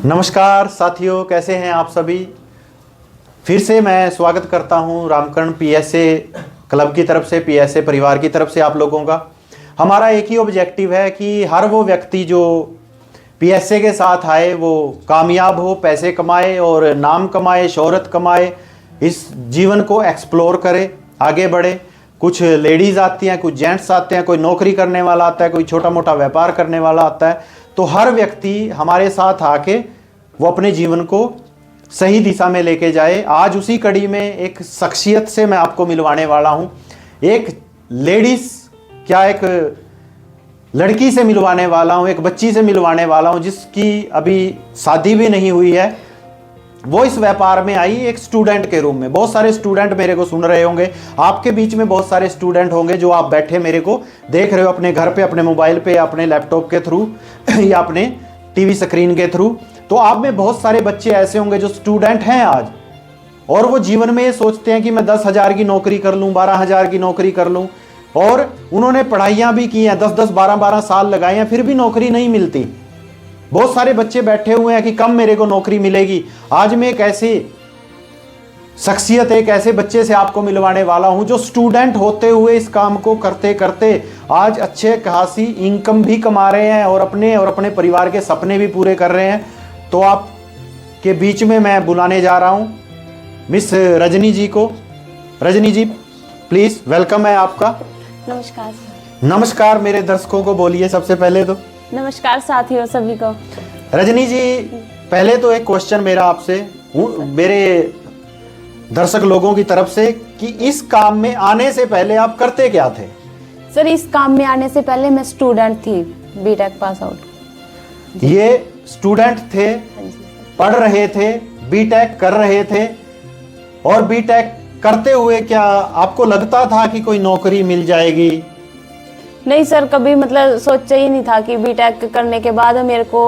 नमस्कार साथियों, कैसे हैं आप सभी। फिर से मैं स्वागत करता हूं रामकर्ण पीएसए क्लब की तरफ से, पीएसए परिवार की तरफ से आप लोगों का। हमारा एक ही ऑब्जेक्टिव है कि हर वो व्यक्ति जो पीएसए के साथ आए वो कामयाब हो, पैसे कमाए और नाम कमाए, शोहरत कमाए, इस जीवन को एक्सप्लोर करे, आगे बढ़े। कुछ लेडीज़ आती हैं, कुछ जेंट्स आते हैं, कोई नौकरी करने वाला आता है, कोई छोटा मोटा व्यापार करने वाला आता है। तो हर व्यक्ति हमारे साथ आके वो अपने जीवन को सही दिशा में लेके जाए। आज उसी कड़ी में एक शख्सियत से मैं आपको मिलवाने वाला हूँ। एक लेडीज़ क्या, एक लड़की से मिलवाने वाला हूँ, एक बच्ची से मिलवाने वाला हूँ जिसकी अभी शादी भी नहीं हुई है। वो इस व्यापार में आई एक स्टूडेंट के रूप में। बहुत सारे स्टूडेंट मेरे को सुन रहे होंगे, आपके बीच में बहुत सारे स्टूडेंट होंगे जो आप बैठे मेरे को देख रहे हो अपने घर पे, अपने मोबाइल पे, अपने लैपटॉप के थ्रू या अपने टीवी स्क्रीन के थ्रू। तो आप में बहुत सारे बच्चे ऐसे होंगे जो स्टूडेंट हैं आज, और वो जीवन में ये सोचते हैं कि मैं 10,000 की नौकरी कर लूँ, 12,000 की नौकरी कर लूँ, और उन्होंने पढ़ाइयाँ भी की हैं, 10-10, 12-12 साल लगाए हैं, फिर भी नौकरी नहीं मिलती। बहुत सारे बच्चे बैठे हुए हैं कि कब मेरे को नौकरी मिलेगी। आज मैं एक ऐसी शख्सियत, एक ऐसे बच्चे से आपको मिलवाने वाला हूं जो स्टूडेंट होते हुए इस काम को करते करते आज अच्छे खासी इनकम भी कमा रहे हैं और अपने परिवार के सपने भी पूरे कर रहे हैं। तो आप के बीच में मैं बुलाने जा रहा हूं मिस रजनी जी को। रजनी जी प्लीज, वेलकम है आपका। नमस्कार। नमस्कार मेरे दर्शकों को बोलिए सबसे पहले तो। नमस्कार साथियों सभी को। रजनी जी, पहले तो एक क्वेश्चन मेरा आपसे, मेरे दर्शक लोगों की तरफ से, कि इस काम में आने से पहले आप करते क्या थे। सर, इस काम में आने से पहले मैं स्टूडेंट थी, बीटेक पास आउट। ये स्टूडेंट थे, पढ़ रहे थे, बीटेक कर रहे थे, और बीटेक करते हुए क्या आपको लगता था कि कोई नौकरी मिल जाएगी। नहीं सर, कभी मतलब सोचा ही नहीं था कि बीटेक करने के बाद मेरे को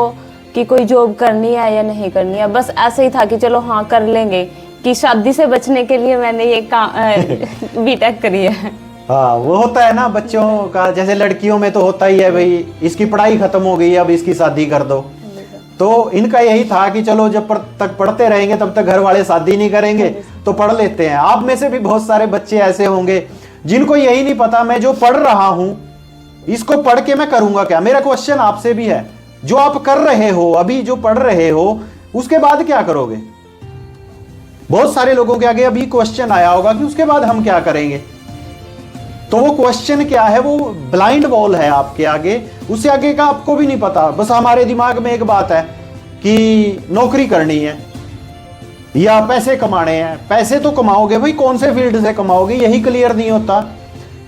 कि कोई जॉब करनी है या नहीं करनी है। बस ऐसे ही था कि चलो हाँ कर लेंगे, कि शादी से बचने के लिए मैंने ये काम बीटेक करी है। हाँ, वो होता है ना बच्चों का, जैसे लड़कियों में तो होता ही है, भाई इसकी पढ़ाई खत्म हो गई, अब इसकी शादी कर दो। तो इनका यही था कि चलो जब तक पढ़ते रहेंगे तब तक घर वाले शादी नहीं करेंगे, तो पढ़ लेते हैं। आप में से भी बहुत सारे बच्चे ऐसे होंगे जिनको यही नहीं पता मैं जो पढ़ रहा हूं इसको पढ़ के मैं करूंगा क्या। मेरा क्वेश्चन आपसे भी है, जो आप कर रहे हो अभी, जो पढ़ रहे हो, उसके बाद क्या करोगे। बहुत सारे लोगों के आगे अभी क्वेश्चन आया होगा कि उसके बाद हम क्या करेंगे। तो वो क्वेश्चन क्या है, वो ब्लाइंड वॉल है आपके आगे, उससे आगे का आपको भी नहीं पता। बस हमारे दिमाग में एक बात है कि नौकरी करनी है या पैसे कमाने हैं। पैसे तो कमाओगे भाई, कौन से फील्ड से कमाओगे, यही क्लियर नहीं होता।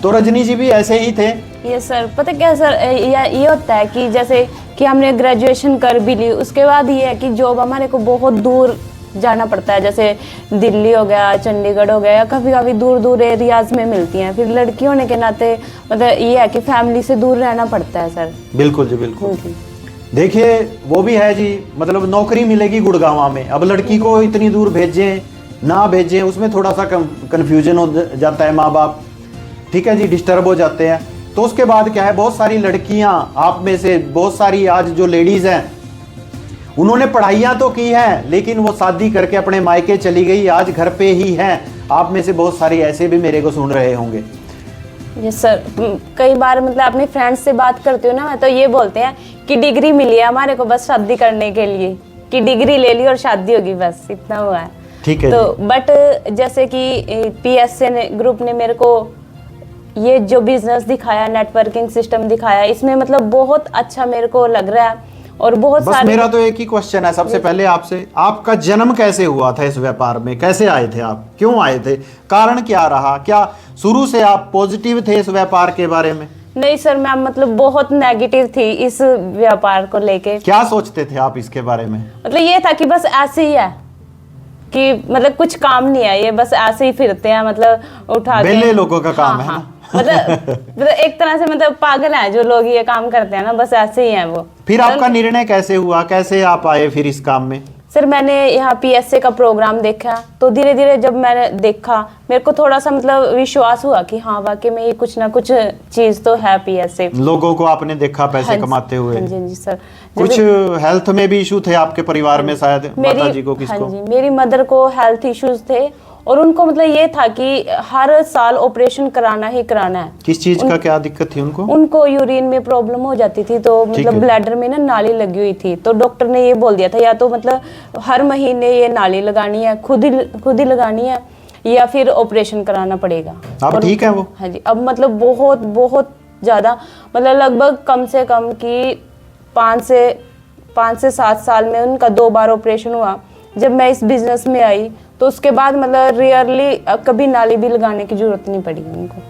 तो रजनी जी भी ऐसे ही थे। ये सर पता क्या सर, ये होता है कि जैसे कि हमने ग्रेजुएशन कर भी ली, उसके बाद ये है कि जॉब हमारे को बहुत दूर जाना पड़ता है, जैसे दिल्ली हो गया, चंडीगढ़ हो गया, या कभी कभी दूर दूर एरियाज में मिलती हैं। फिर लड़की होने के नाते मतलब ये है कि फैमिली से दूर रहना पड़ता है सर। बिल्कुल जी, बिल्कुल। देखिए वो भी है जी, मतलब नौकरी मिलेगी गुड़गांव में, अब लड़की को इतनी दूर भेजें ना भेजें, उसमें थोड़ा सा कन्फ्यूजन हो जाता है। माँ बाप ठीक है जी, डिस्टर्ब हो जाते हैं। तो उसके बाद क्या है, बहुत सारी लड़कियां, आप में से बहुत सारी आज जो लेडीज हैं, उन्होंने पढ़ाइयां तो की हैं लेकिन वो शादी करके अपने मायके चली गई, आज घर पे ही हैं। आप में से बहुत सारी ऐसे भी मेरे को सुन रहे होंगे। यस सर, कई बार मतलब अपने फ्रेंड्स से बात करती हूँ ना, तो ये बोलते हैं कि डिग्री मिली है हमारे को बस शादी करने के लिए, कि डिग्री ले ली और शादी होगी, बस इतना हुआ है। ठीक है। तो बट जैसे कि पीएसए ग्रुप ने मेरे को ये जो बिजनेस दिखाया, नेटवर्किंग सिस्टम दिखाया, इसमें मतलब बहुत अच्छा मेरे को लग रहा है। और बहुत बस मेरा तो एक ही क्वेश्चन है सबसे पहले आपसे, आपका जन्म कैसे हुआ था इस व्यापार में, कैसे आए थे आप, क्यों आए थे, कारण क्या रहा, क्या शुरू से आप पॉजिटिव थे इस व्यापार के बारे में। नहीं सर, मैं मतलब बहुत नेगेटिव थी इस व्यापार को लेके। क्या सोचते थे आप इसके बारे में। मतलब ये था कि बस ऐसे ही है, कि मतलब कुछ काम नहीं है, ये बस ऐसे ही फिरते हैं, मतलब उठा के बेले लोगों का काम है ना। मतलब एक तरह से मतलब पागल है जो लोग ये काम करते हैं ना, बस ऐसे ही हैं वो। फिर आपका निर्णय कैसे हुआ, कैसे आप आए फिर इस काम में। सर मैंने यहाँ पीएसए का प्रोग्राम देखा, तो धीरे धीरे जब मैंने देखा मेरे को थोड़ा सा मतलब विश्वास हुआ कि हाँ वाकई में ये कुछ ना कुछ चीज तो है पीएसए। लोगों को आपने देखा पैसे कमाते हुए। हाँ जी, हाँ जी सर। कुछ हेल्थ में भी इशू थे आपके परिवार में शायद, माता जी को किसको? हाँ जी, मेरी मदर को हेल्थ इश्यूज थे और उनको मतलब ये था कि हर साल ऑपरेशन कराना ही कराना है। किस चीज का क्या दिक्कत थी उनको? उनको यूरिन में प्रॉब्लम हो जाती थी, तो मतलब ब्लैडर में ना नाली लगी हुई थी, तो डॉक्टर ने ये बोल दिया था या तो मतलब हर महीने ये नाली लगानी है, खुद ही लगानी है, या फिर ऑपरेशन कराना पड़ेगा। अब ठीक है वो? हाँ जी, अब मतलब बहुत बहुत ज्यादा, मतलब लगभग कम से कम कि 5 से 7 साल में उनका 2 बार ऑपरेशन हुआ। जब मैं इस बिजनेस में आई तो उसके बाद मतलब रियरली कभी नाली भी लगाने की जरूरत नहीं पड़ी उनको।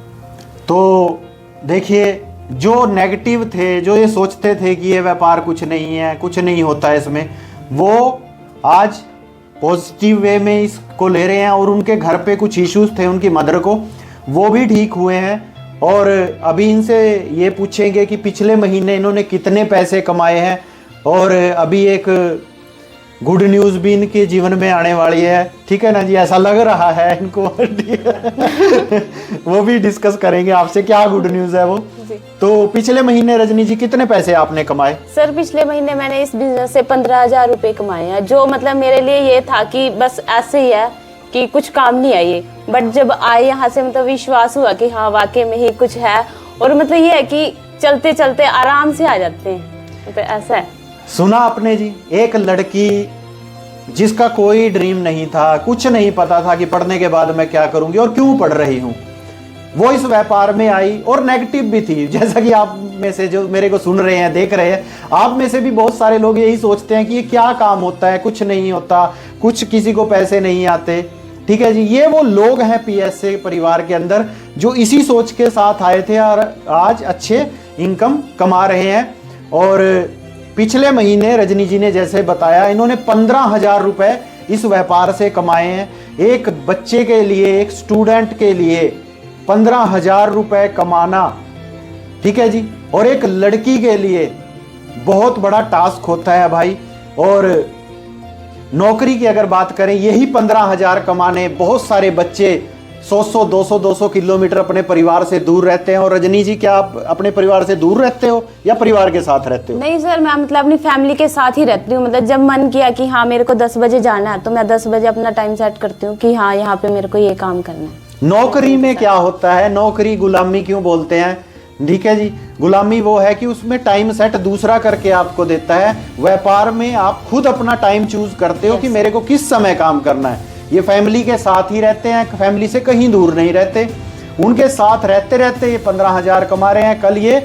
तो देखिए, जो नेगेटिव थे, जो ये सोचते थे कि ये व्यापार कुछ नहीं है, कुछ नहीं होता है इसमें, वो आज पॉजिटिव वे में इसको ले रहे हैं और उनके घर पे कुछ इश्यूज थे उनकी मदर को, वो भी ठीक हुए हैं। और अभी इनसे ये पूछेंगे कि पिछले महीने इन्होंने कितने पैसे कमाए हैं, और अभी एक गुड न्यूज़ भी इनके जीवन में आने वाली है, ठीक है ना जी? ऐसा लग रहा है इनको। वो भी डिस्कस करेंगे आपसे क्या गुड न्यूज़ है वो। तो पिछले महीने रजनी जी कितने पैसे आपने कमाए? सर पिछले महीने मैंने इस बिजनेस से 15,000 रुपए कमाए हैं, जो मतलब मेरे लिए ये था कि बस ऐसे ही है कि कुछ काम नहीं है ये, बट जब आए यहाँ से मतलब विश्वास हुआ कि हाँ वाकई में ही कुछ है, और मतलब ये है कि चलते चलते आराम से आ जाते हैं, तो ऐसा है। सुना आपने जी, एक लड़की जिसका कोई ड्रीम नहीं था, कुछ नहीं पता था कि पढ़ने के बाद मैं क्या करूंगी और क्यों पढ़ रही हूं, वो इस व्यापार में आई, और नेगेटिव भी थी। जैसा कि आप में से जो मेरे को सुन रहे हैं, देख रहे हैं, आप में से भी बहुत सारे लोग यही सोचते हैं कि ये क्या काम होता है, कुछ नहीं होता, कुछ किसी को पैसे नहीं आते, ठीक है जी? ये वो लोग हैं पीएसए परिवार के अंदर जो इसी सोच के साथ आए थे और आज अच्छे इनकम कमा रहे हैं। और पिछले महीने रजनी जी ने जैसे बताया, इन्होंने 15,000 रुपए इस व्यापार से कमाए हैं। एक बच्चे के लिए, एक स्टूडेंट के लिए 15,000 रुपए कमाना, ठीक है जी, और एक लड़की के लिए बहुत बड़ा टास्क होता है भाई। और नौकरी की अगर बात करें, यही 15,000 कमाने, बहुत सारे बच्चे 100 200 किलोमीटर अपने परिवार से दूर रहते हैं। और रजनी जी, क्या आप अपने परिवार से दूर रहते हो या परिवार के साथ रहते हो? नहीं सर, मैं मतलब अपनी फैमिली के साथ ही रहती हूँ। मतलब जब मन किया कि हाँ मेरे को 10 बजे जाना है, तो मैं 10 बजे अपना टाइम सेट करती हूँ कि हाँ यहाँ पे मेरे को ये काम करना है। नौकरी में क्या होता है, नौकरी गुलामी क्यों बोलते हैं, ठीक है जी? गुलामी वो है कि उसमें टाइम सेट दूसरा करके आपको देता है। व्यापार में आप खुद अपना टाइम चूज करते हो कि मेरे को किस समय काम करना है। ये फैमिली के साथ ही रहते हैं, फैमिली से कहीं दूर नहीं रहते। उनके साथ रहते रहते ये 15,000 कमा रहे हैं। कल ये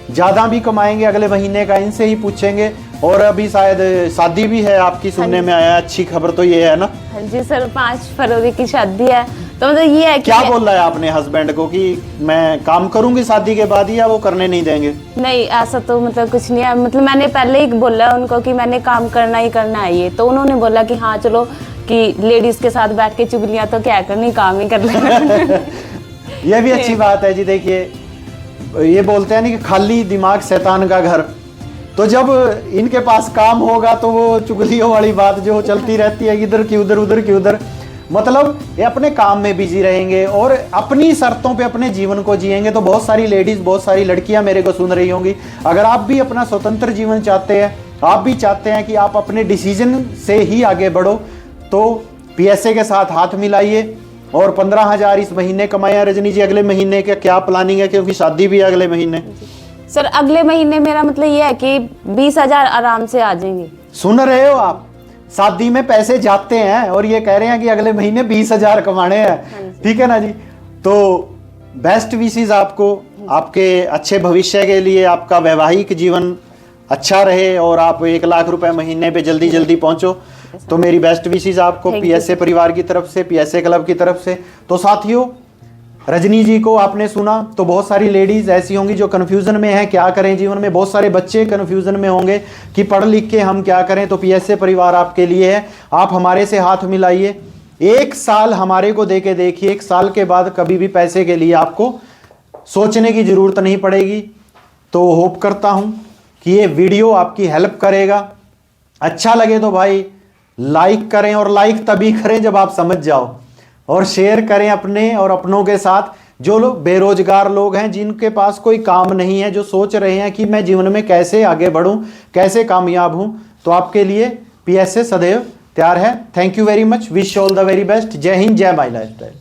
ज़्यादा भी कमाएंगे, अगले महीने का इनसे ही पूछेंगे। और अभी शायद शादी भी है आपकी, सुनने में आया, अच्छी खबर तो ये है ना? हाँ जी सर, 5 फरवरी की शादी है। तो मतलब ये है कि क्या बोल रहा है आपने हस्बैंड को कि मैं काम करूंगी शादी के बाद, या वो करने नहीं देंगे? नहीं, ऐसा तो मतलब कुछ नहीं है। मतलब मैंने पहले ही बोला उनको कि मैंने काम करना ही करना है ये, तो उन्होंने बोला कि हाँ चलो, कि लेडीज के साथ बैठ के चुगलियां तो क्या करनी, काम ही कर लेना। ये भी अच्छी बात है जी। देखिए, ये बोलते हैं ना कि खाली दिमाग शैतान का घर। तो जब इनके पास काम होगा तो वो चुगलियों वाली बात जो चलती रहती है, इधर की उधर, उधर की उधर, मतलब ये अपने काम में बिजी रहेंगे और अपनी शर्तों पे अपने जीवन को जिएंगे। तो बहुत सारी लेडीज, बहुत सारी लड़कियां मेरे को सुन रही होंगी, अगर आप भी अपना स्वतंत्र जीवन चाहते हैं, आप भी चाहते हैं कि आप अपने डिसीजन से ही आगे बढ़ो, तो पीएसए के साथ हाथ मिलाइए। और 15,000 इस महीने कमाया। रजनी जी, अगले महीने का क्या प्लानिंग है, क्योंकि शादी भी है अगले महीने? सर अगले महीने मेरा मतलब ये है कि 20,000 आराम से आ जाएंगे। सुन रहे हो आप? शादी में पैसे जाते हैं और ये कह रहे हैं कि अगले महीने 20,000 कमाने हैं, ठीक है ना जी? तो बेस्ट विशेस आपको, आपके अच्छे भविष्य के लिए, आपका वैवाहिक जीवन अच्छा रहे और आप 1 लाख रुपए महीने पे जल्दी जल्दी पहुंचो। तो मेरी बेस्ट विशेस आपको पीएसए परिवार की तरफ से, पीएसए क्लब की तरफ से। तो साथियों, रजनी जी को आपने सुना, तो बहुत सारी लेडीज ऐसी होंगी जो कंफ्यूजन में है, क्या करें जीवन में। बहुत सारे बच्चे कंफ्यूजन में होंगे कि पढ़ लिख के हम क्या करें। तो पीएसए परिवार आपके लिए है। आप हमारे से हाथ मिलाइए, 1 साल हमारे को दे के देखिए। 1 साल के बाद कभी भी पैसे के लिए आपको सोचने की जरूरत नहीं पड़ेगी। तो होप करता हूं कि ये वीडियो आपकी हेल्प करेगा। अच्छा लगे तो भाई लाइक करें, और लाइक तभी करें जब आप समझ जाओ, और शेयर करें अपने और अपनों के साथ। जो लोग बेरोजगार लोग हैं, जिनके पास कोई काम नहीं है, जो सोच रहे हैं कि मैं जीवन में कैसे आगे बढ़ूं, कैसे कामयाब हूं, तो आपके लिए पीएसए सदैव तैयार है। Thank you very much, wish all the very best. जय हिंद, जय माई लाइफस्टाइल।